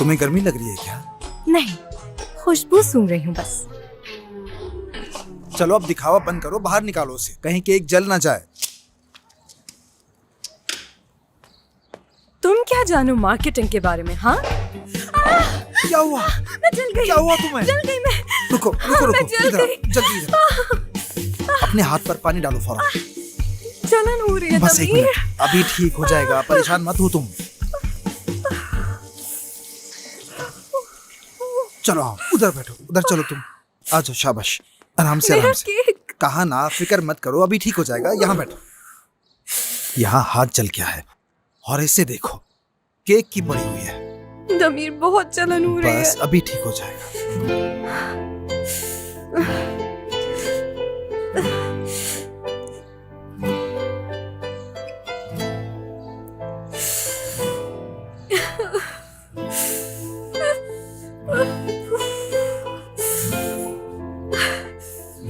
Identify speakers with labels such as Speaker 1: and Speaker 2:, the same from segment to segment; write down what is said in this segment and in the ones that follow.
Speaker 1: तुम्हें गर्मी लग रही है क्या?
Speaker 2: नहीं, खुशबू सूंघ रही हूँ बस।
Speaker 1: चलो अब दिखावा बंद करो, बाहर निकालो उसे, कहीं केक जल ना जाए।
Speaker 2: तुम क्या जानो मार्केटिंग के बारे में? हाँ,
Speaker 1: क्या हुआ?
Speaker 2: मैं जल गई।
Speaker 1: क्या हुआ तुम्हें?
Speaker 2: जल गई मैं।
Speaker 1: रुको रुको रुको,
Speaker 2: मैं जल
Speaker 1: इधर आओ,
Speaker 2: गई।
Speaker 1: जल्दी इधर आओ। अपने हाथ पर पानी डालो फौरन।
Speaker 2: जलन हो रही है
Speaker 1: बस एक
Speaker 2: तमीर।
Speaker 1: मिनट, अभी ठीक हो जाएगा, परेशान मत हो तुम। चलो आओ, उधर बैठो, उधर चलो तुम। आ जाओ, शाबाश, आराम से
Speaker 2: मेरा
Speaker 1: आराम से।
Speaker 2: केक।
Speaker 1: कहा ना, फिक्र मत करो, अभी ठीक हो जाएगा। यहाँ बैठो। यहाँ हाथ जल गया है और इसे देखो, केक की पड़ी हुई है।
Speaker 2: तमीर बहुत जलन हो रही
Speaker 1: बस
Speaker 2: है।
Speaker 1: अभी ठीक हो जाएगा।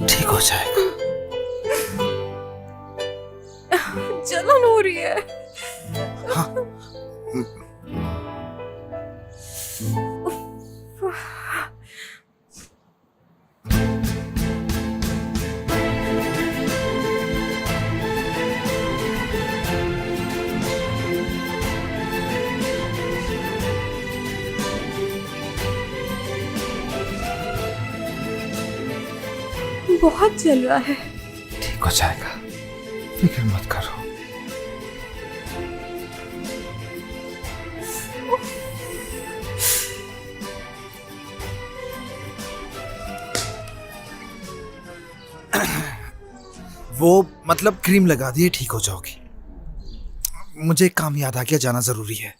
Speaker 1: ठीक हो जाएगा।
Speaker 2: जलन हो रही है।
Speaker 1: हाँ,
Speaker 2: बहुत जल रहा है।
Speaker 1: ठीक हो जाएगा, फिक्र मत करो। वो मतलब क्रीम लगा दिए, ठीक हो जाओगी। मुझे एक काम याद आ गया, जाना जरूरी है।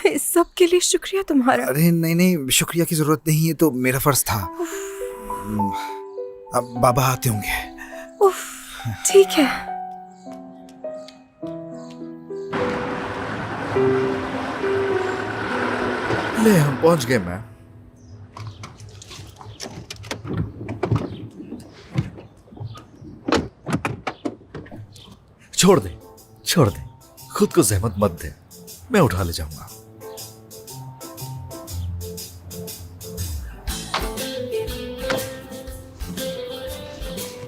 Speaker 2: इस सब के लिए शुक्रिया तुम्हारा।
Speaker 1: अरे नहीं नहीं, शुक्रिया की जरूरत नहीं है, तो मेरा फर्ज था। अब बाबा आते होंगे।
Speaker 2: उफ, ठीक है।
Speaker 3: ले हम पहुंच गए मैम। छोड़ दे, छोड़ दे, खुद को जहमत मत दे, मैं उठा ले जाऊंगा।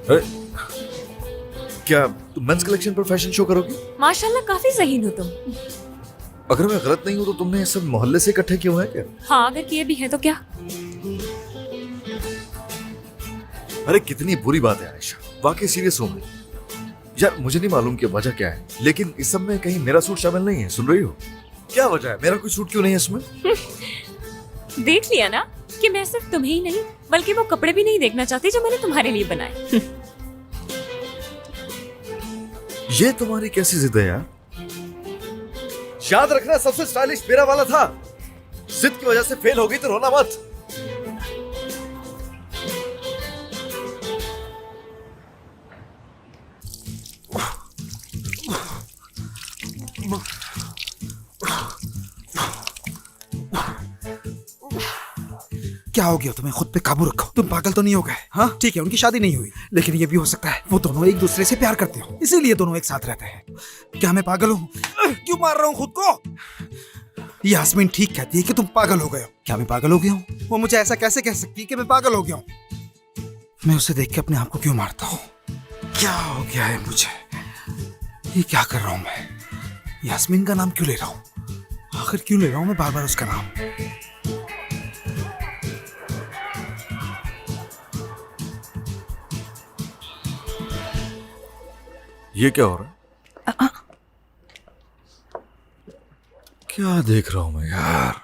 Speaker 3: अरे, क्या तुम मेंस कलेक्शन पर फैशन शो करोगी?
Speaker 4: माशाल्लाह काफी ज़हीन हो तुम।
Speaker 3: अगर मैं गलत नहीं हूं तो तुमने ये सब मोहल्ले से इकट्ठे क्यों है क्या?
Speaker 4: हाँ, अगर किए भी हैं तो क्या?
Speaker 3: अरे कितनी बुरी बात है आयशा, वाकई सीरियस हूं मैं। यार मुझे नहीं मालूम कि वजह क्या है, लेकिन इस सब में कहीं मेरा सूट शामिल नहीं है। सुन रही हो? क्या वजह है, मेरा कोई सूट क्यों नहीं है इसमें?
Speaker 4: देख लिया ना कि मैं सिर्फ तुम्हें ही नहीं बल्कि वो कपड़े भी नहीं देखना चाहती जो मैंने तुम्हारे लिए बनाए।
Speaker 3: ये तुम्हारी कैसी जिद है यार? याद रखना सबसे स्टाइलिश मेरा वाला था। जिद की वजह से फेल हो गई तो रोना मत।
Speaker 1: क्या हो गया तुम्हें? खुद पे काबू रखो, तुम पागल तो नहीं हो गए? हाँ ठीक है, उनकी शादी नहीं हुई, लेकिन ये भी हो सकता है वो दोनों एक दूसरे से प्यार करते हो, इसीलिए दोनों एक साथ रहते हैं। क्या मैं पागल हूँ? क्यों मार रहा हूँ खुद को? यास्मीन ठीक कहती है कि तुम पागल हो गए हो। क्या मैं पागल हो गया हूँ? वो मुझे ऐसा कैसे कह सकती है कि मैं पागल हो गया हूँ? मैं उसे देख के अपने आप को क्यों मारता हूँ? क्या हो गया है मुझे? ये क्या कर रहा हूँ मैं? यास्मीन का नाम क्यों ले रहा हूँ? आखिर क्यों ले रहा हूँ मैं बार बार उसका नाम?
Speaker 3: ये क्या हो रहा है? क्या देख रहा हूं मैं यार?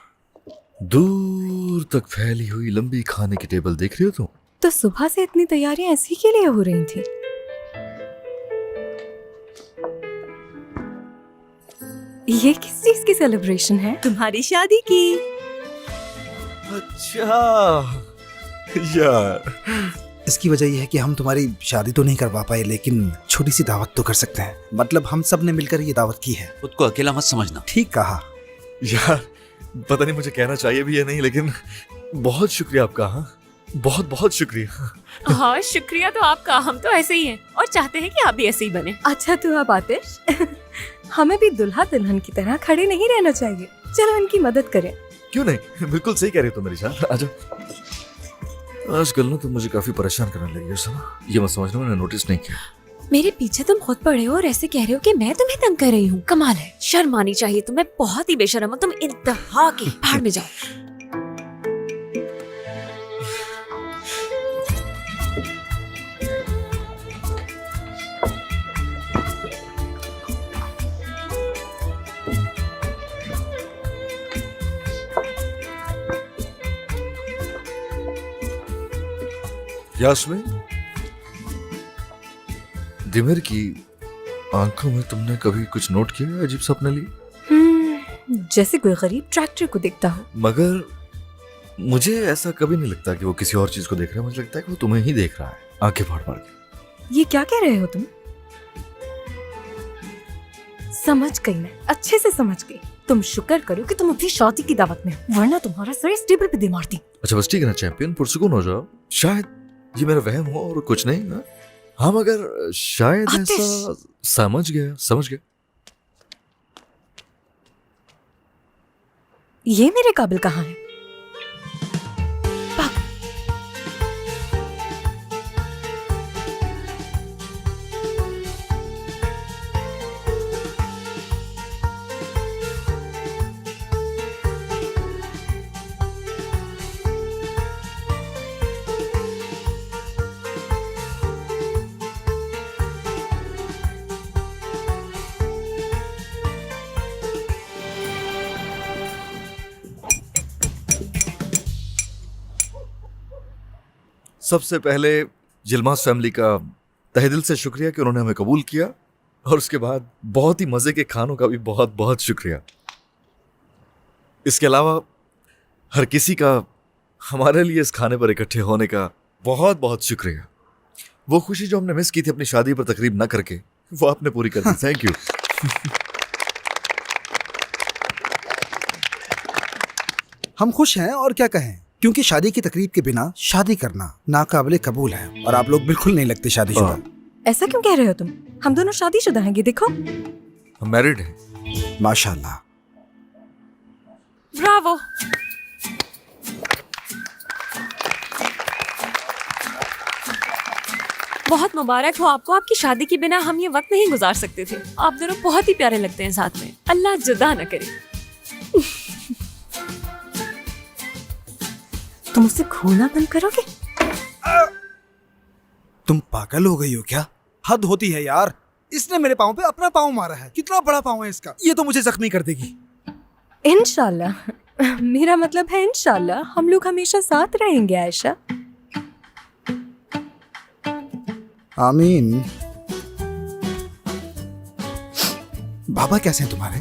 Speaker 3: दूर तक फैली हुई लंबी खाने की टेबल देख रही हो तुम?
Speaker 2: तो सुबह से इतनी तैयारियां ऐसी के लिए हो रही थी? ये किस चीज की सेलिब्रेशन है?
Speaker 4: तुम्हारी शादी की।
Speaker 3: अच्छा यार,
Speaker 1: इसकी वजह यह है कि हम तुम्हारी शादी तो नहीं करवा पाए, लेकिन छोटी सी दावत तो कर सकते हैं। मतलब हम सब ने मिलकर ये दावत की है।
Speaker 5: खुद को अकेला मत समझना।
Speaker 1: ठीक कहा।
Speaker 3: यार पता नहीं मुझे कहना चाहिए भी या नहीं, लेकिन बहुत शुक्रिया आपका। हाँ बहुत बहुत शुक्रिया।
Speaker 4: हाँ शुक्रिया तो आपका, हम तो ऐसे ही हैं और चाहते हैं कि आप भी ऐसे ही बने।
Speaker 2: अच्छा तू अब आतिश। हमें भी दुल्हा दुल्हन की तरह खड़े नहीं रहना चाहिए। चलो इनकी मदद करें।
Speaker 3: क्यों नहीं, बिल्कुल सही कह रही हो तुम मेरी जान। आजा। आजकल ना तुम मुझे काफी परेशान करने लगी हो सना। ये मत समझना मैंने नोटिस नहीं किया।
Speaker 4: मेरे पीछे तुम खुद पड़े हो और ऐसे कह रहे हो कि मैं तुम्हें तंग कर रही हूँ। कमाल है, शर्म आनी चाहिए तुम्हें। बहुत ही बेशर्म हो तुम, इंतहा की। भाड़ में जाओ।
Speaker 3: यास्मीन, दिमिर की आंखों में तुमने कभी कुछ नोट किया है अजीब सा अपने लिए?
Speaker 2: जैसे कोई गरीब ट्रैक्टर को देखता हो।
Speaker 3: मगर मुझे ऐसा कभी नहीं लगता कि वो किसी और चीज को देख रहा है। मुझे लगता है कि वो तुम्हें ही देख रहा है, आंखें फाड़ फाड़ के।
Speaker 2: ये क्या कह रहे हो तुम? समझ गई मैं, अच्छे से समझ गई। तुम शुक्र करो कि तुम अभी शादी की दावत में हो, वरना तुम्हारा सर इस टेबल पे दे मारती।
Speaker 3: अच्छा बस ठीक है ना चैंपियन, पुरसुकून हो जाओ। शायद ये मेरा वहम हो और कुछ नहीं ना। हाँ मगर शायद
Speaker 2: आतिश।
Speaker 3: ऐसा। समझ गया।
Speaker 2: ये मेरे काबिल कहाँ है?
Speaker 3: सबसे पहले जिलमास फैमिली का तहे दिल से शुक्रिया कि उन्होंने हमें कबूल किया, और उसके बाद बहुत ही मजे के खानों का भी बहुत बहुत शुक्रिया। इसके अलावा हर किसी का हमारे लिए इस खाने पर इकट्ठे होने का बहुत बहुत शुक्रिया। वो खुशी जो हमने मिस की थी अपनी शादी पर तकरीब न करके, वो आपने पूरी कर दी। Thank you.
Speaker 1: हम खुश हैं और क्या कहें, क्योंकि शादी की तकरीब के बिना शादी करना नाकाबिले कबूल है और आप लोग बिल्कुल नहीं लगते शादीशुदा।
Speaker 2: ऐसा क्यों कह रहे हो तुम? हम दोनों शादीशुदा हैं, ये देखो।
Speaker 3: हम मैरिड हैं।
Speaker 1: माशाल्लाह।
Speaker 4: ब्रावो। बहुत मुबारक हो आपको। आपकी शादी के बिना हम ये वक्त नहीं गुजार सकते थे। आप दोनों बहुत ही प्यारे लगते हैं साथ में। अल्लाह जुदा न करे।
Speaker 2: तुम उसे घूरना बंद करोगे?
Speaker 1: तुम पागल हो गई हो क्या? हद होती है यार। इसने मेरे पाँव पे अपना पाँव मारा है। कितना बड़ा पाँव है इसका, ये तो मुझे जख्मी कर देगी।
Speaker 2: इंशाल्लाह। मेरा मतलब है इंशाल्लाह हम लोग हमेशा साथ रहेंगे आयशा।
Speaker 1: आमीन। बाबा कैसे हैं तुम्हारे?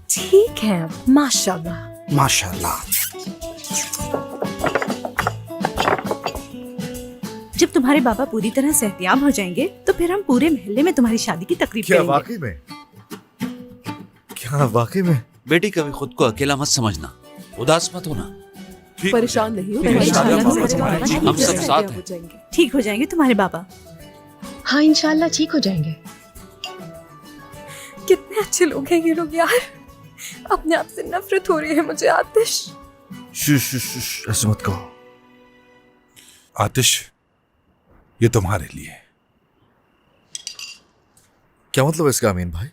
Speaker 2: ठीक है, माशाल्लाह।
Speaker 1: माशाल्लाह।
Speaker 5: जब तुम्हारे बाबा पूरी तरह सेहतियाब हो जाएंगे तो फिर हम पूरे मोहल्ले में तुम्हारी शादी की तकरीब
Speaker 3: क्या
Speaker 5: करेंगे।
Speaker 3: वाकई में? क्या वाकई में?
Speaker 6: बेटी कभी खुद को अकेला मत समझना, उदास मत होना।
Speaker 7: परेशान नहीं हो।
Speaker 6: हम सब साथ हैं।
Speaker 5: ठीक हो जाएंगे तुम्हारे बाबा।
Speaker 7: हाँ इंशाल्लाह ठीक हो जाएंगे।
Speaker 2: कितने अच्छे लोग हैं ये लोग यार। अपने आप से नफरत हो रही है मुझे आतिश।
Speaker 3: शुश, ऐसे मत कहो।
Speaker 8: आतिश, ये तुम्हारे लिए।
Speaker 3: क्या मतलब है इसका अमीन भाई?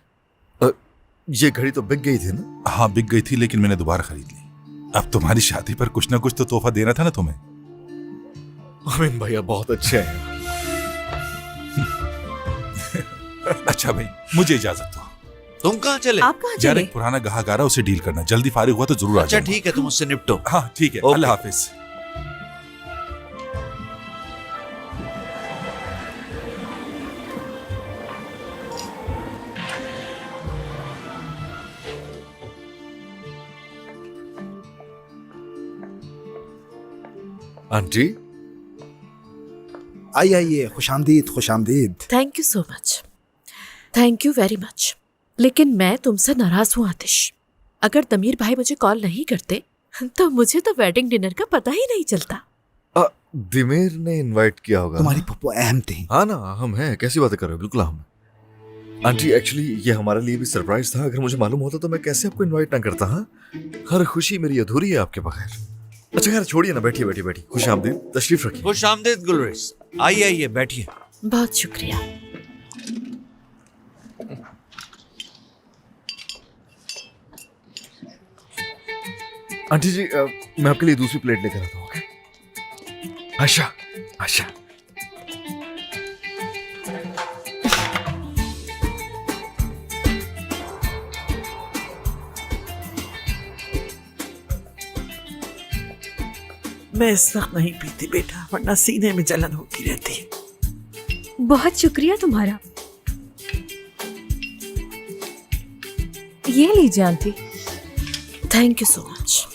Speaker 3: ये घड़ी तो बिक गई थी ना?
Speaker 8: हाँ बिक गई थी, लेकिन मैंने दोबारा खरीद ली। अब तुम्हारी शादी पर कुछ ना कुछ तो तोहफा देना था ना तुम्हें।
Speaker 3: अमीन भैया बहुत अच्छे हैं।
Speaker 8: अच्छा भाई, मुझे इजाजत दो।
Speaker 6: तुम कहाँ चले?
Speaker 5: आप कहाँ
Speaker 8: यार
Speaker 5: चले?
Speaker 8: एक पुराना गाहक आ रहा, उसे डील करना। जल्दी फारिग हुआ तो जरूर आ
Speaker 6: अच्छा
Speaker 8: जाऊंगा।
Speaker 6: ठीक है, तुम उससे निपटो।
Speaker 8: हाँ ठीक है,
Speaker 6: ओके।
Speaker 8: अल्लाह हाफिज।
Speaker 3: आंटी
Speaker 1: आइए, खुशामदीद खुशामदीद।
Speaker 7: Thank you so much, thank you very much. लेकिन मैं तुमसे नाराज हूँ आतिश। अगर तमीर भाई मुझे कॉल नहीं करते तो मुझे तो वेडिंग डिनर का पता ही नहीं चलता।
Speaker 3: दिमेर ने इनवाइट किया होगा।
Speaker 1: तुम्हारी पप्पू अहम थी।
Speaker 3: हाँ ना, हम हैं। कैसी बातें कर रहे हो? बिल्कुल हम हैं। आंटी एक्चुअली ये हमारे लिए भी सरप्राइज था। अगर मुझे मालूम होता तो मैं कैसे आपको इनवाइट ना करता। हाँ, हर खुशी मेरी अधूरी है आपके बगैर। अच्छा खैर छोड़िए ना, बैठिए बैठिए बैठिए। खुश आमदीद, तशरीफ रखिए।
Speaker 6: खुश आमदीद गुलरेज, आइए आइए बैठिए।
Speaker 7: बहुत शुक्रिया।
Speaker 3: आंटी जी मैं आपके लिए दूसरी प्लेट लेकर आता हूँ। ओके आशा, आशा।
Speaker 9: मैं इस वक्त नहीं पीती बेटा, वरना सीने में जलन होती रहती है।
Speaker 2: बहुत शुक्रिया तुम्हारा। ये लीजिए aunty.
Speaker 7: Thank you so much.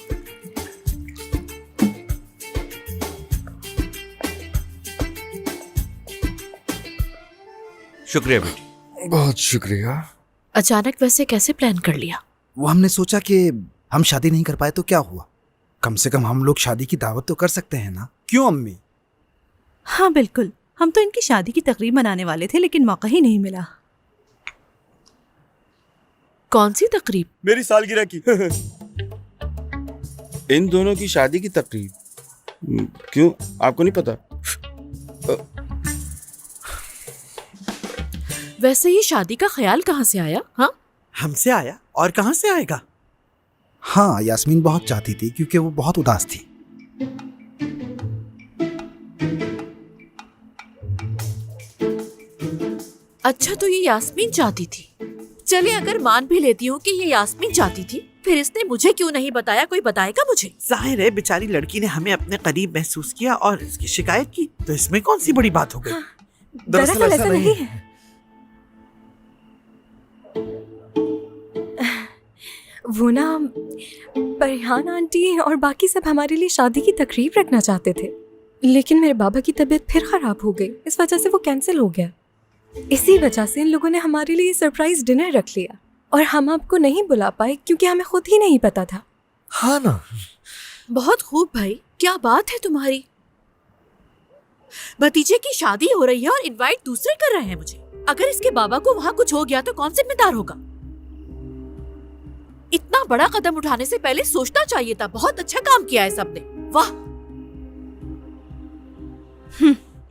Speaker 6: शुक्रिया बेटी।
Speaker 3: बहुत शुक्रिया।
Speaker 7: अचानक वैसे कैसे प्लान कर लिया?
Speaker 1: वो हमने सोचा कि हम शादी नहीं कर पाए तो क्या हुआ, कम से कम हम लोग शादी की दावत तो कर सकते हैं ना, क्यों अम्मी?
Speaker 5: हाँ बिल्कुल, हम तो इनकी शादी की तकरीब मनाने वाले थे लेकिन मौका ही नहीं मिला।
Speaker 7: कौन सी तकरीब?
Speaker 10: मेरी सालगिरह की। इन दोनों की शादी की तकरीब। क्यों, आपको नहीं पता?
Speaker 7: वैसे ये शादी का ख्याल कहाँ से आया? हाँ,
Speaker 9: हमसे आया और कहाँ से आएगा?
Speaker 1: हाँ, यास्मीन बहुत चाहती थी क्योंकि वो बहुत उदास थी।
Speaker 7: अच्छा तो ये यास्मीन चाहती थी। चले अगर मान भी लेती हूँ कि ये यास्मीन चाहती थी, फिर इसने मुझे क्यों नहीं बताया? कोई बताएगा मुझे?
Speaker 9: जाहिर है बेचारी लड़की ने हमें अपने करीब महसूस किया और इसकी शिकायत की, तो इसमें कौन सी बड़ी बात हो गई?
Speaker 2: हाँ, दरअसल ऐसा नहीं है। वो ना परिहान आंटी और बाकी सब हमारे लिए शादी की तकरीब रखना चाहते थे, लेकिन मेरे बाबा की तबीयत फिर खराब हो गई, इस वजह से वो कैंसिल हो गया। इसी वजह से इन लोगों ने हमारे लिए सरप्राइज डिनर रख लिया और हम आपको नहीं बुला पाए क्योंकि हमें खुद ही नहीं पता था।
Speaker 3: हाँ ना,
Speaker 7: बहुत खूब भाई, क्या बात है तुम्हारी। भतीजे की शादी हो रही है और इनवाइट दूसरे कर रहे हैं मुझे। अगर इसके बाबा को वहाँ कुछ हो गया तो कौन जिम्मेदार होगा? इतना बड़ा कदम उठाने से पहले सोचना चाहिए था। बहुत अच्छा काम किया है सबने, वाह।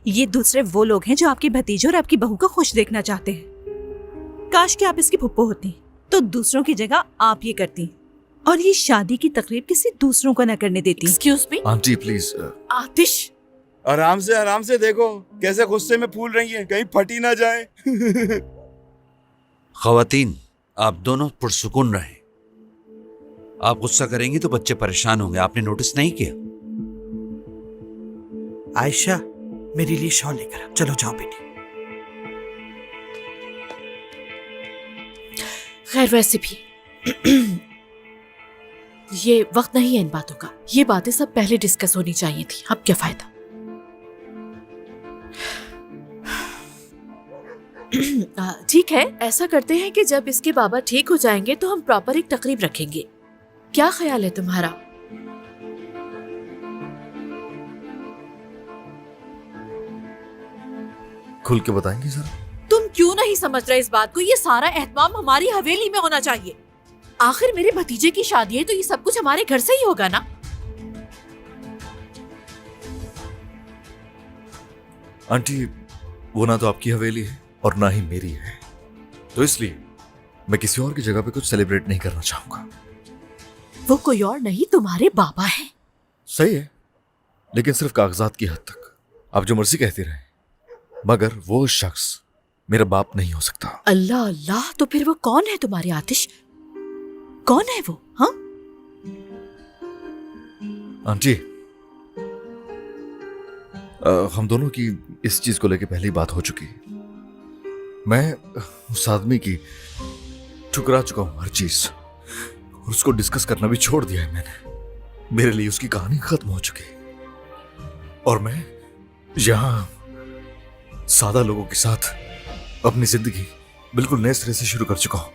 Speaker 5: ये दूसरे वो लोग हैं जो आपके भतीजे और आपकी बहू को खुश देखना चाहते हैं। काश कि आप इसकी फुप्पो होती तो दूसरों की जगह आप ये करती और ये शादी की तकरीब किसी दूसरों को न करने देती।
Speaker 7: Excuse me
Speaker 3: aunty please.
Speaker 7: Aatish,
Speaker 10: आराम से देखो कैसे गुस्से में फूल रही है, कहीं फटी ना जाए।
Speaker 6: खवातीन, आप दोनों पुरसुकून रहें। आप गुस्सा करेंगी तो बच्चे परेशान होंगे, आपने नोटिस नहीं किया?
Speaker 9: आयशा, मेरे लिए शॉल लेकर आओ। चलो जाओ बेटी।
Speaker 7: खैर वैसे भी ये वक्त नहीं है इन बातों का। ये बातें सब पहले डिस्कस होनी चाहिए थी, अब क्या फायदा। ठीक है, ऐसा करते हैं कि जब इसके बाबा ठीक हो जाएंगे तो हम प्रॉपर एक तकरीब रखेंगे। क्या ख्याल है तुम्हारा?
Speaker 3: खुल के बताएंगे जरा?
Speaker 7: तुम क्यों नहीं समझ रहे इस बात को? ये सारा एहतमाम हमारी हवेली में होना चाहिए। आखिर मेरे भतीजे की शादी है तो ये सब कुछ हमारे घर से ही होगा ना।
Speaker 3: आंटी, वो ना तो आपकी हवेली है और ना ही मेरी है, तो इसलिए मैं किसी और की जगह पे कुछ सेलिब्रेट नहीं करना चाहूंगा।
Speaker 7: वो कोई और नहीं, तुम्हारे बाबा हैं।
Speaker 3: सही है, लेकिन सिर्फ कागजात की हद तक। आप जो मर्जी कहते रहे, मगर वो शख्स मेरा बाप नहीं हो सकता।
Speaker 7: अल्लाह अल्लाह, तो फिर वो कौन है तुम्हारे आतिश? कौन है वो? हाँ
Speaker 3: आंटी, हम दोनों की इस चीज को लेके पहले ही बात हो चुकी है। मैं उस आदमी की ठुकरा चुका हूं हर चीज, और उसको डिस्कस करना भी छोड़ दिया है मैंने। मेरे लिए उसकी कहानी खत्म हो चुकी है और मैं यहां सादा लोगों के साथ अपनी जिंदगी बिल्कुल नए सिरे से शुरू कर चुका हूं।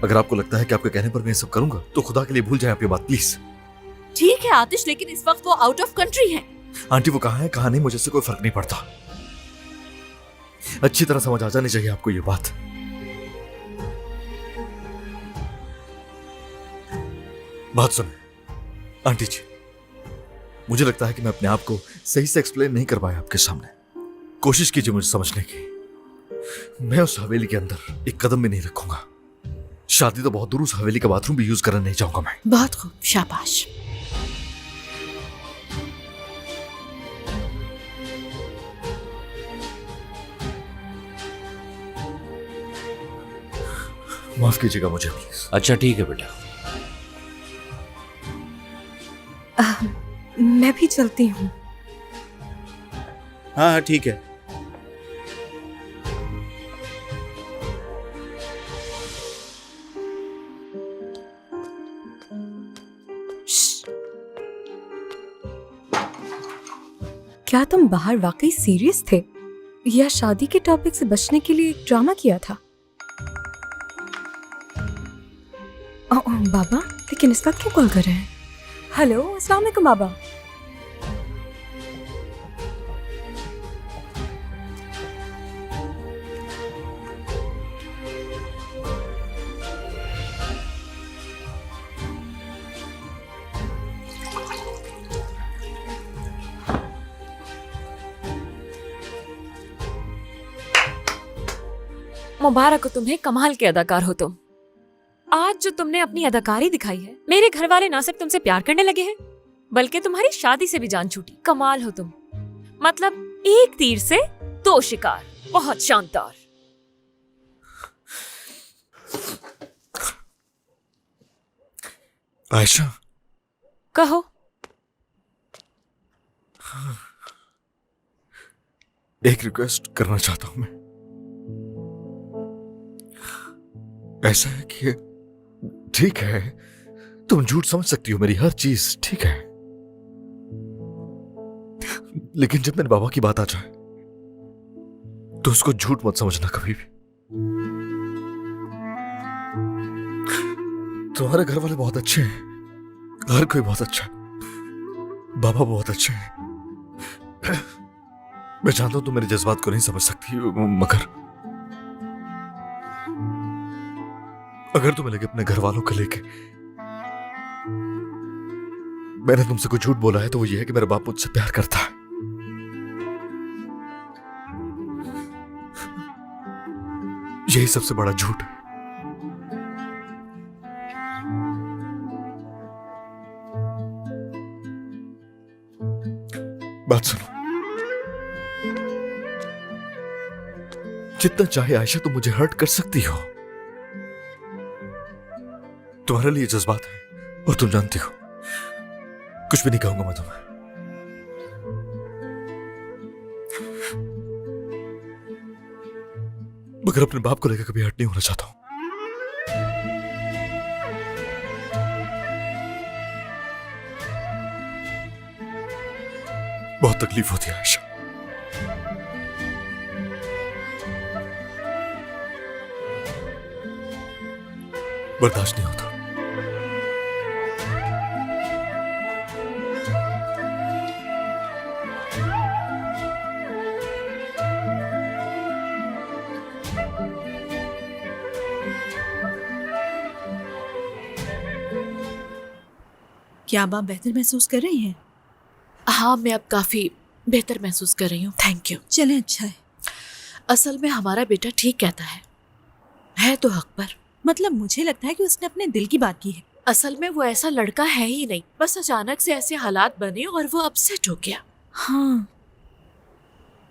Speaker 3: अगर आपको लगता है कि आपके कहने पर मैं ये सब करूंगा तो खुदा के लिए भूल जाएं आप ये बात प्लीज।
Speaker 7: ठीक है आतिश, लेकिन इस वक्त वो आउट ऑफ कंट्री है।
Speaker 3: आंटी, वो कहाँ है कहाँ नहीं, मुझे से कोई फर्क नहीं पड़ता। अच्छी तरह समझ आ जानी चाहिए आपको ये बात। बात सुने आंटी जी, मुझे लगता है कि मैं अपने आप को सही से एक्सप्लेन नहीं कर पाया आपके सामने। कोशिश कीजिए मुझे समझने की। मैं उस हवेली के अंदर एक कदम भी नहीं रखूंगा। शादी तो बहुत दूर, उस हवेली का बाथरूम भी यूज करने नहीं चाहूंगा मैं।
Speaker 7: बहुत खूब, शाबाश।
Speaker 3: माफ कीजिएगा मुझे प्लीज।
Speaker 6: अच्छा ठीक है बेटा।
Speaker 2: मैं भी चलती हूँ।
Speaker 10: हाँ हाँ ठीक है।
Speaker 2: क्या तुम बाहर वाकई सीरियस थे या शादी के टॉपिक से बचने के लिए एक ड्रामा किया था? बाबा, लेकिन इस वक्त क्यों कॉल कर रहे हैं? हेलो, अस्सलाम वालेकुम बाबा।
Speaker 4: मुबारक हो तुम्हें, कमाल के अदाकार हो तुम। आज जो तुमने अपनी अदाकारी दिखाई है, मेरे घर वाले ना सिर्फ तुमसे प्यार करने लगे हैं बल्कि तुम्हारी शादी से भी जान छूटी। कमाल हो तुम, मतलब एक तीर से दो शिकार। बहुत शानदार।
Speaker 3: आयशा,
Speaker 4: कहो।
Speaker 3: एक रिक्वेस्ट करना चाहता हूं मैं। ऐसा है कि ठीक है, तुम झूठ समझ सकती हो मेरी हर चीज, ठीक है, लेकिन जब मेरे बाबा की बात आ जाए तो उसको झूठ मत समझना कभी भी। तुम्हारे घर वाले बहुत अच्छे हैं, हर कोई बहुत अच्छा है, बाबा बहुत अच्छे हैं। मैं जानता हूं तुम मेरे जज्बात को नहीं समझ सकती, मगर अगर तुम्हें लगे अपने घर वालों को लेके मैंने तुमसे कुछ झूठ बोला है तो वो ये है कि मेरा बाप मुझसे प्यार करता है। यही सबसे बड़ा झूठ है। बात सुनो, जितना चाहे आयशा तुम मुझे हर्ट कर सकती हो, तुम्हारे लिए जज्बात है और तुम जानती हो कुछ भी नहीं कहूंगा मैं तुम्हें। मगर अपने बाप को लेकर कभी हर्ट नहीं होना चाहता हूं। बहुत तकलीफ होती है आयशा। बर्दाश्त नहीं होता।
Speaker 5: क्या आप बेहतर महसूस कर रही हैं?
Speaker 7: हाँ, मैं अब काफी बेहतर महसूस कर रही हूँ, थैंक यू।
Speaker 5: चलें, अच्छा है।
Speaker 7: असल में हमारा बेटा ठीक कहता है तो हक पर।
Speaker 5: मतलब मुझे लगता है कि उसने अपने दिल की बात की है।
Speaker 7: असल में वो ऐसा लड़का है ही नहीं, बस अचानक से ऐसे हालात बने और वो अपसेट हो गया।
Speaker 5: हाँ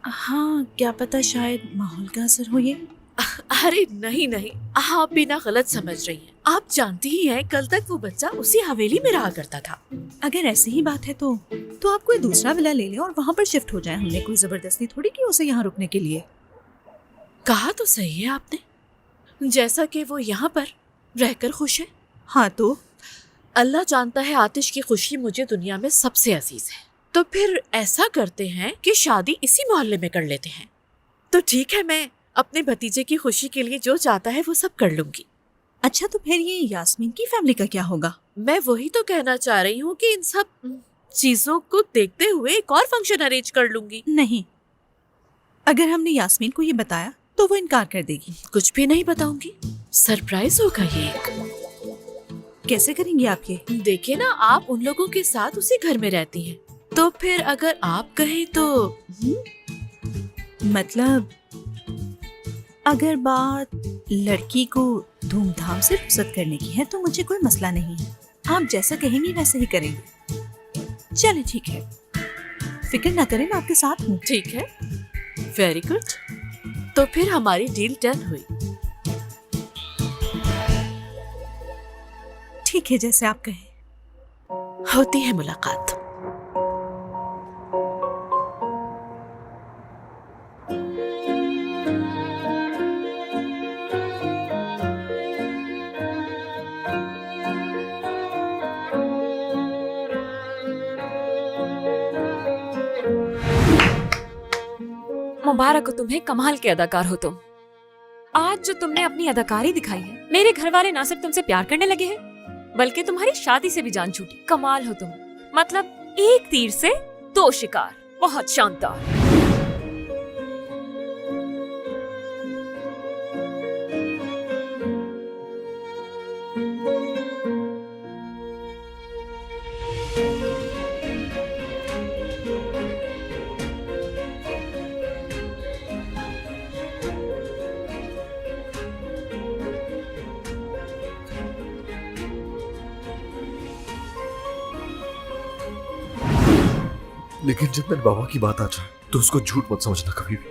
Speaker 5: हाँ, क्या पता शायद माहौल का असर हो ये।
Speaker 7: अरे नहीं नहीं, आप भी ना गलत समझ रही हैं। आप जानती ही हैं, कल तक वो बच्चा उसी हवेली में रहा करता था।
Speaker 5: अगर ऐसी ही बात है तो आप कोई दूसरा विला ले लें और वहाँ पर शिफ्ट हो जाए। हमने कोई जबरदस्ती थोड़ी की उसे यहाँ रुकने के लिए।
Speaker 7: कहा तो सही है आपने, जैसा कि वो यहाँ पर रहकर खुश है।
Speaker 5: हाँ तो
Speaker 7: अल्लाह जानता है आतिश की खुशी मुझे दुनिया में सबसे अजीज है। तो फिर ऐसा करते हैं कि शादी इसी मोहल्ले में कर लेते हैं। तो ठीक है, मैं अपने भतीजे की खुशी के लिए जो चाहता है वो सब कर लूंगी।
Speaker 5: अच्छा, तो फिर ये यास्मीन की फैमिली का क्या होगा?
Speaker 7: मैं वही तो कहना चाह रही हूँ कि इन सब चीजों को देखते हुए एक और फंक्शन अरेंज कर लूंगी।
Speaker 5: नहीं, अगर हमने यास्मीन को ये बताया तो वो इनकार कर देगी।
Speaker 7: कुछ भी नहीं बताऊंगी, सरप्राइज होगा ये एक।
Speaker 5: कैसे करेंगी आप ये?
Speaker 7: देखिए ना, आप उन लोगों के साथ उसी घर में रहती हैं, तो फिर अगर आप कहें तो
Speaker 5: मतलब अगर बात लड़की को धूमधाम से रुखसत करने की है तो मुझे कोई मसला नहीं है। आप जैसा कहेंगी वैसे ही करेंगे। चलिए ठीक है, फिक्र ना करें, मैं आपके साथ हूँ।
Speaker 7: ठीक है, वेरी गुड। तो फिर हमारी डील डन हुई।
Speaker 5: ठीक है, जैसे आप कहें।
Speaker 7: होती है मुलाकात।
Speaker 4: मुबारक हो तुम्हें, कमाल के अदाकार हो तुम। आज जो तुमने अपनी अदाकारी दिखाई है, मेरे घर वाले ना सिर्फ तुमसे प्यार करने लगे हैं बल्कि तुम्हारी शादी से भी जान छूटी। कमाल हो तुम, मतलब एक तीर से दो शिकार। बहुत शानदार।
Speaker 3: लेकिन जब मेरे बाबा की बात आ जाए तो उसको झूठ मत समझना कभी भी।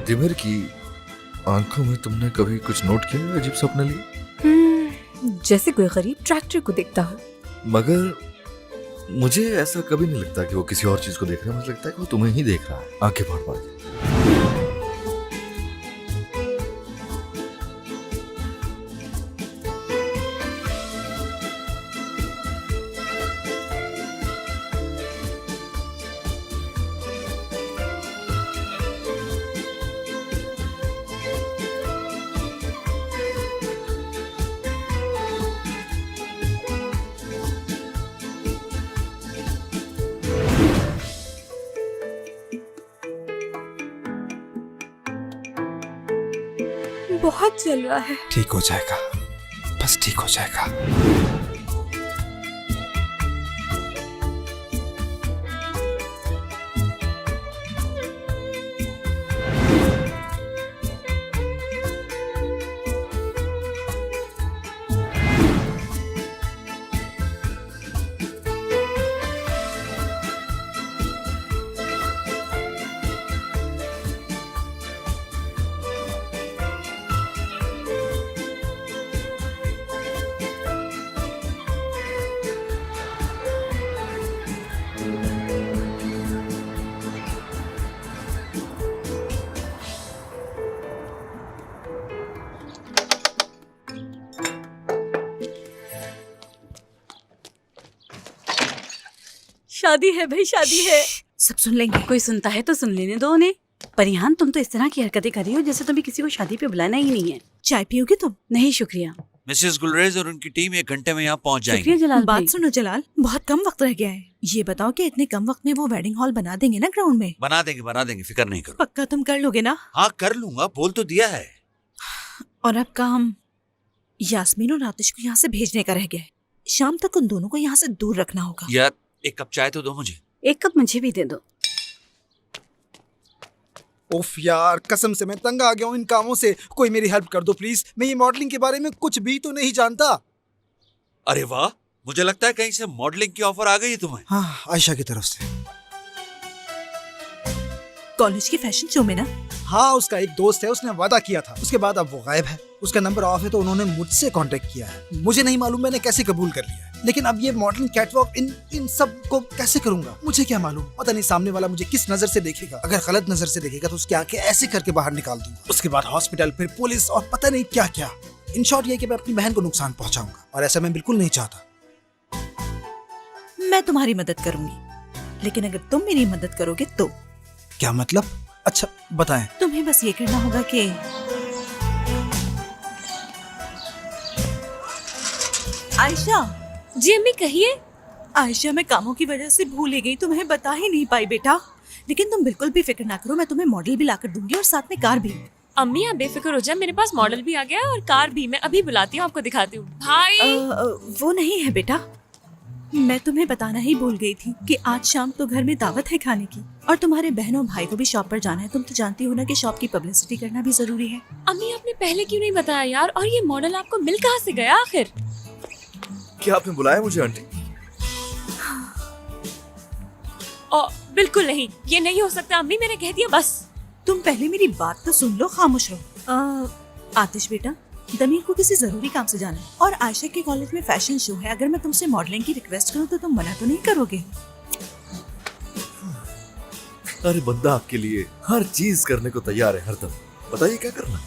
Speaker 3: तिमिर की आंखों में तुमने कभी कुछ नोट किया अजीब सपने लिए?
Speaker 2: जैसे कोई गरीब ट्रैक्टर को देखता हो।
Speaker 3: मगर मुझे ऐसा कभी नहीं लगता कि वो किसी और चीज को देख रहा है। मुझे लगता है कि वो तुम्हें ही देख रहा है, आंखें फाड़ फाड़ के।
Speaker 2: बहुत चल रहा है।
Speaker 1: ठीक हो जाएगा, बस ठीक हो जाएगा।
Speaker 2: शादी है भाई, शादी है।
Speaker 11: सब सुन लेंगे, कोई सुनता है तो सुन लेने दो उन्हें। परिहान, तुम तो इस तरह की हरकतें कर रही हो जैसे तुम्हें किसी को शादी पे बुलाना ही नहीं है।
Speaker 5: चाय पियोगे तुम?
Speaker 11: नहीं शुक्रिया।
Speaker 6: मिसेस गुलरेज और उनकी टीम 1 घंटे में यहाँ पहुँच
Speaker 11: शुक्रिया
Speaker 6: जाएंगी।
Speaker 11: जलाल
Speaker 5: बात
Speaker 11: भाई।
Speaker 5: सुनो जलाल, बहुत कम वक्त रह गया है। ये बताओ कि इतने कम वक्त में वो वेडिंग हॉल बना देंगे ना ग्राउंड में?
Speaker 6: बना देंगे, फिक्र नहीं करो।
Speaker 5: पक्का तुम कर लोगे ना?
Speaker 6: हाँ कर लूंगा, बोल तो दिया है।
Speaker 5: और अब काम यास्मीन और आतिश को यहाँ से भेजने का रह गया है। शाम तक उन दोनों को यहाँ से दूर रखना होगा।
Speaker 6: यार 1 कप चाय तो दो मुझे।
Speaker 11: 1 कप मुझे भी दे दो।
Speaker 1: उफ यार, कसम से मैं तंग आ गया हूँ इन कामों से। कोई मेरी हेल्प कर दो प्लीज। मैं ये मॉडलिंग के बारे में कुछ भी तो नहीं जानता।
Speaker 6: अरे वाह, मुझे लगता है कहीं से मॉडलिंग की ऑफर आ गई है तुम्हें।
Speaker 1: हाँ, आयशा की तरफ से।
Speaker 5: कॉलेज के फैशन शो में ना?
Speaker 1: हाँ, उसका एक दोस्त है, उसने वादा किया था। उसके बाद अब वो गायब है। उसका नंबर ऑफ है तो उन्होंने मुझसे कांटेक्ट किया है। मुझे नहीं मालूम मैंने कैसे कबूल कर लिया है। लेकिन अब ये मॉडलिंग, कैटवॉक, इन सब को कैसे करूंगा? मुझे क्या मालूम। पता नहीं सामने वाला मुझे किस नजर से देखेगा। अगर गलत नजर से देखेगा तो उसकी आंखें ऐसे करके बाहर निकाल दूंगा। उसके बाद हॉस्पिटल, फिर पुलिस और पता नहीं क्या क्या। इन शॉर्ट ये कि मैं अपनी बहन को नुकसान पहुंचाऊंगा और ऐसा मैं बिल्कुल नहीं चाहता।
Speaker 5: मैं तुम्हारी मदद करूंगी, लेकिन अगर तुम मेरी मदद करोगे तो।
Speaker 1: क्या मतलब? अच्छा बताएं।
Speaker 5: तुम्हें बस ये करना होगा कि आयशा,
Speaker 4: जी अम्मी कहिए।
Speaker 5: आयशा मैं कामों की वजह से भूल ही गई, तुम्हें बता ही नहीं पाई बेटा। लेकिन तुम बिल्कुल भी फिक्र ना करो, मैं तुम्हें मॉडल भी लाकर दूंगी और साथ में कार भी।
Speaker 4: अम्मी आप बेफिक्र हो जाए, मेरे पास मॉडल भी आ गया है और कार भी। मैं अभी बुलाती हूँ, आपको दिखाती हूँ। भाई
Speaker 5: वो नहीं है बेटा, मैं तुम्हें बताना ही भूल गई थी कि आज शाम तो घर में दावत है खाने की, और तुम्हारे बहनों भाई को भी शॉप पर जाना है। तुम तो जानती हो ना कि शॉप की पब्लिसिटी करना भी जरूरी है।
Speaker 4: अम्मी आपने पहले क्यों नहीं बताया यार? और ये मॉडल आपको मिल कहाँ से गया आखिर?
Speaker 3: क्या आपने बुलाया मुझे आंटी?
Speaker 4: बिल्कुल नहीं, ये नहीं हो सकता अम्मी, मैंने कह दिया बस।
Speaker 5: तुम पहले मेरी बात तो सुन लो, खामोश रहो। आतिश बेटा, दमीर को किसी जरूरी काम से जाना है और आयशा के कॉलेज में फैशन शो है। अगर मैं तुमसे मॉडलिंग की रिक्वेस्ट करूं तो तुम मना तो नहीं करोगे?
Speaker 3: अरे बंदा आपके लिए हर चीज करने को तैयार है हरदम। बताइए क्या करना?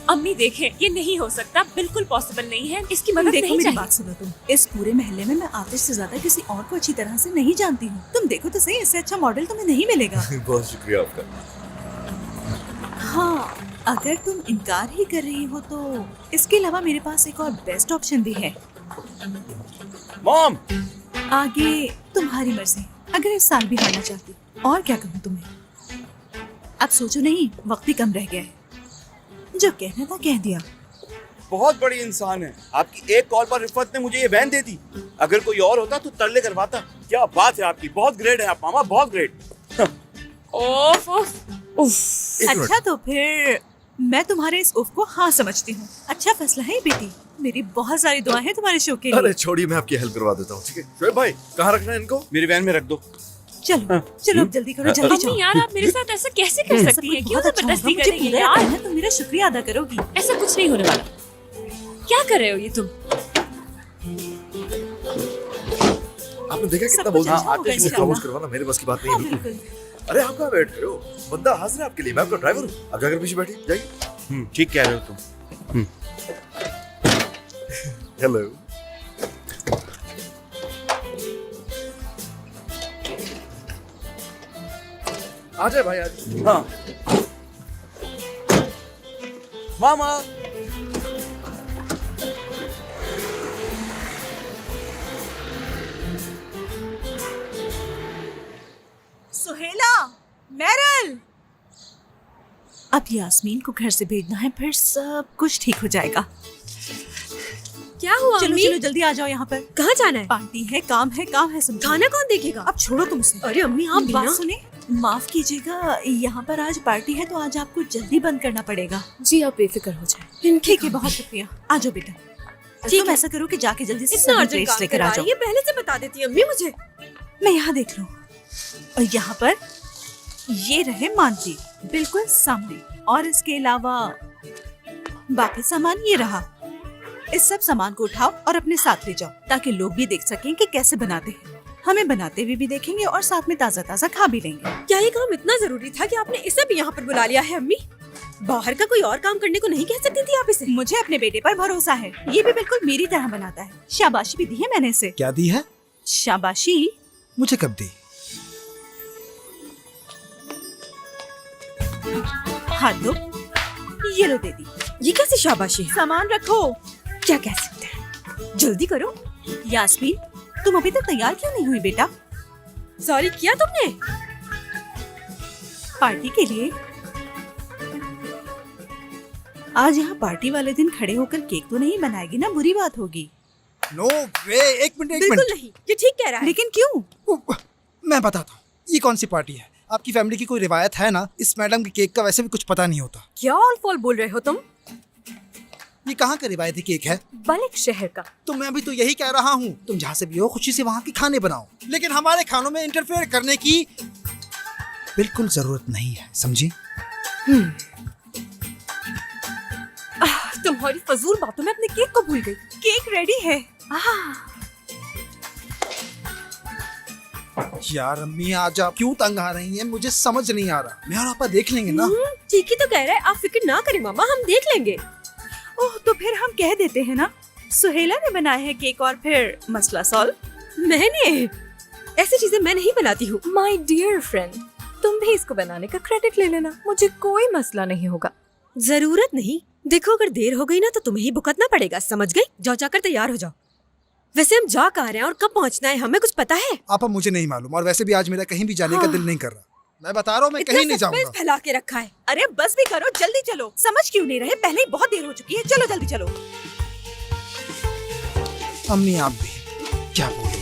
Speaker 4: अम्मी देखें, ये नहीं हो सकता, बिल्कुल पॉसिबल नहीं है। इसकी मदद
Speaker 5: देखो
Speaker 4: नहीं
Speaker 5: मेरी
Speaker 4: चाहिए।
Speaker 5: बात सुनो तुम। इस पूरे महल्ले में मैं आतिश से ज्यादा किसी और को अच्छी तरह से नहीं जानती हूँ। तुम देखो तो सही, इससे अच्छा मॉडल तुम्हें नहीं मिलेगा।
Speaker 3: बहुत शुक्रिया आपका।
Speaker 5: हाँ, अगर तुम इनकार ही कर रही हो तो इसके अलावा मेरे पास एक और बेस्ट ऑप्शन भी है।
Speaker 10: मॉम,
Speaker 5: आगे तुम्हारी मर्जी। अगर इस साल भी हारना चाहती, और क्या कहूँ तुम्हें। अब सोचो नहीं, वक्त भी कम रह गया है। जो कहना था कह दिया।
Speaker 10: बहुत बड़ी इंसान है। आपकी एक कॉल पर रिफत ने मुझे ये वैन दे दी। अगर कोई और होता तो तरले करवाता। क्या बात है आपकी, बहुत ग्रेट है आप मामा, बहुत ग्रेट।
Speaker 4: ओफ ओफ उफ।
Speaker 5: अच्छा तो फिर मैं तुम्हारे इस उफ को हाँ समझती हूँ। अच्छा फैसला है बेटी, मेरी बहुत सारी दुआएं हैं तुम्हारे शो के लिए।
Speaker 3: अरे छोड़िए, मैं आपकी हेल्प करवा देता हूँ। ठीक है शोएब भाई, कहाँ रखना है इनको?
Speaker 10: मेरी वैन में रख दो।
Speaker 5: चलो चलो अब जल्दी करो, जल्दी जाओ।
Speaker 4: अम्मी यार आप मेरे साथ ऐसा कैसे कर सकती हैं? क्यों जबरदस्ती कर रही हैं यार?
Speaker 5: तुम मेरा शुक्रिया अदा करोगी।
Speaker 4: ऐसा कुछ नहीं होने वाला। क्या कर रहे हो ये तुम?
Speaker 3: आपने देखा
Speaker 5: सब
Speaker 3: कितना
Speaker 5: कुछ
Speaker 3: बोलता
Speaker 5: अच्छा
Speaker 3: है?
Speaker 5: होगा
Speaker 3: आतिश को
Speaker 5: इंशाल्लाह।
Speaker 3: खामोश करवाना मेरे बस की बात नहीं
Speaker 5: हाँ,
Speaker 3: है बिल्कुल।
Speaker 5: बिल्कुल।
Speaker 3: अरे आप कहाँ बैठ रहे हो? बंदा हाजिर है आपके लिए, मैं आपका ड्राइवर हूँ। आप जाकर पीछे बैठिए, जाइए।
Speaker 10: ठीक कह रहे हो तुम।
Speaker 3: हेलो। आ जाए भाई, आ जाए।
Speaker 10: हाँ मामा,
Speaker 5: सुहेला, मेरल। अब यास्मीन को घर से भेजना है, फिर सब कुछ ठीक हो जाएगा।
Speaker 2: क्या हुआ
Speaker 5: चलो
Speaker 2: अम्मी?
Speaker 5: चलो जल्दी आ जाओ यहाँ पर।
Speaker 2: कहाँ जाना है?
Speaker 5: पार्टी है, काम है, काम है, समझो।
Speaker 2: खाना कौन देखेगा?
Speaker 5: अब छोड़ो तुमसे।
Speaker 2: अरे अम्मी आप
Speaker 5: बात
Speaker 2: बिना
Speaker 5: सुने, माफ कीजिएगा, यहाँ पर आज पार्टी है तो आज आपको जल्दी बंद करना पड़ेगा।
Speaker 2: जी आप बेफिक्र हो जाए।
Speaker 5: ठीक है, बहुत शुक्रिया। आ जाओ बेटा।
Speaker 2: ठीक
Speaker 5: तुम
Speaker 2: है।
Speaker 5: ऐसा करो कि जाके जल्दी से
Speaker 2: इतना
Speaker 5: सभी
Speaker 2: अर्जेंट
Speaker 5: प्लेट्स
Speaker 2: काम
Speaker 5: लेकर
Speaker 2: करा
Speaker 5: आ
Speaker 2: रही
Speaker 5: जाओ।
Speaker 2: है, पहले से बता देती अम्मी मुझे।
Speaker 5: मैं यहाँ देख लूँ। और यहाँ पर ये रहे मानती बिल्कुल सामने, और इसके अलावा बाकी सामान ये रहा। इस सब सामान को उठाओ और अपने साथ ले जाओ ताकि लोग भी देख सकें कि कैसे बनाते हैं। हमें बनाते हुए भी देखेंगे और साथ में ताजा ताजा खा भी लेंगे।
Speaker 2: क्या ये काम इतना जरूरी था कि आपने इसे भी यहाँ पर बुला लिया है अम्मी? बाहर का कोई और काम करने को नहीं कह सकती थी आप इसे?
Speaker 5: मुझे अपने बेटे पर भरोसा है, ये भी बिल्कुल मेरी तरह बनाता है। शाबाशी भी दी है मैंने इसे।
Speaker 1: क्या दी है?
Speaker 5: शाबाशी।
Speaker 1: मुझे कब दी?
Speaker 5: हाथ दो। ये लो दे दी।
Speaker 2: ये कैसी शाबाशी है?
Speaker 5: सामान रखो।
Speaker 2: क्या कह सकते हैं? जल्दी करो।
Speaker 5: यास्मीन, तुम अभी तक तैयार क्यों नहीं हुई बेटा?
Speaker 2: सॉरी किया तुमने?
Speaker 5: पार्टी के लिए आज यहाँ पार्टी वाले दिन खड़े होकर केक तो नहीं बनाएगी ना? बुरी बात होगी।
Speaker 1: नो वे, एक मिनट
Speaker 2: बिल्कुल नहीं, ये ठीक कह रहा है।
Speaker 5: लेकिन क्यों?
Speaker 1: मैं बताता हूँ, ये कौन सी पार्टी है? आपकी फैमिली की कोई रिवायत है ना? इस मैडम के केक का वैसे भी कुछ पता नहीं होता।
Speaker 2: क्या ऑल फॉल बोल रहे हो तुम?
Speaker 1: ये कहाँ का रिवायती केक है?
Speaker 2: बल्क शहर का।
Speaker 1: तो मैं भी तो यही कह रहा हूँ, तुम जहाँ से भी हो खुशी से वहाँ के खाने बनाओ, लेकिन हमारे खानों में इंटरफेयर करने की बिल्कुल जरूरत नहीं है, समझी?
Speaker 2: तुम्हारी फजूल बातों में अपने केक को भूल गई।
Speaker 5: केक रेडी है।
Speaker 1: यार अम्मी आज आप क्यों तंग आ रही हैं? मुझे समझ नहीं आ रहा। मैं और आपा देख लेंगे ना।
Speaker 2: ठीक ही तो कह रहा है, आप फिक्र ना करें मामा, हम देख लेंगे।
Speaker 5: ओह, तो फिर हम कह देते हैं ना, सुहेला ने बनाया है केक और फिर मसला सॉल्व।
Speaker 2: मैंने ऐसी चीजें मैं नहीं बनाती हूँ। माय डियर फ्रेंड, तुम भी इसको बनाने का क्रेडिट ले लेना, मुझे कोई मसला नहीं होगा। जरूरत नहीं। देखो अगर देर हो गई ना तो तुम्हें ही भुगतना पड़ेगा, समझ गई? जाओ जाकर तैयार हो जाओ। वैसे हम जा कहाँ रहे हैं और कब पहुँचना है, हमें कुछ पता है?
Speaker 1: आपा मुझे नहीं मालूम, और वैसे भी आज मेरा कहीं भी जाने का दिल नहीं कर रहा। मैं बता रहा हूँ, मैं कहीं नहीं जाऊंगा।
Speaker 2: फैला के रखा है।
Speaker 5: अरे बस भी करो, जल्दी चलो। समझ क्यों नहीं रहे? पहले ही बहुत देर हो चुकी है। चलो जल्दी चलो।
Speaker 1: अम्मी आप भी क्या बोल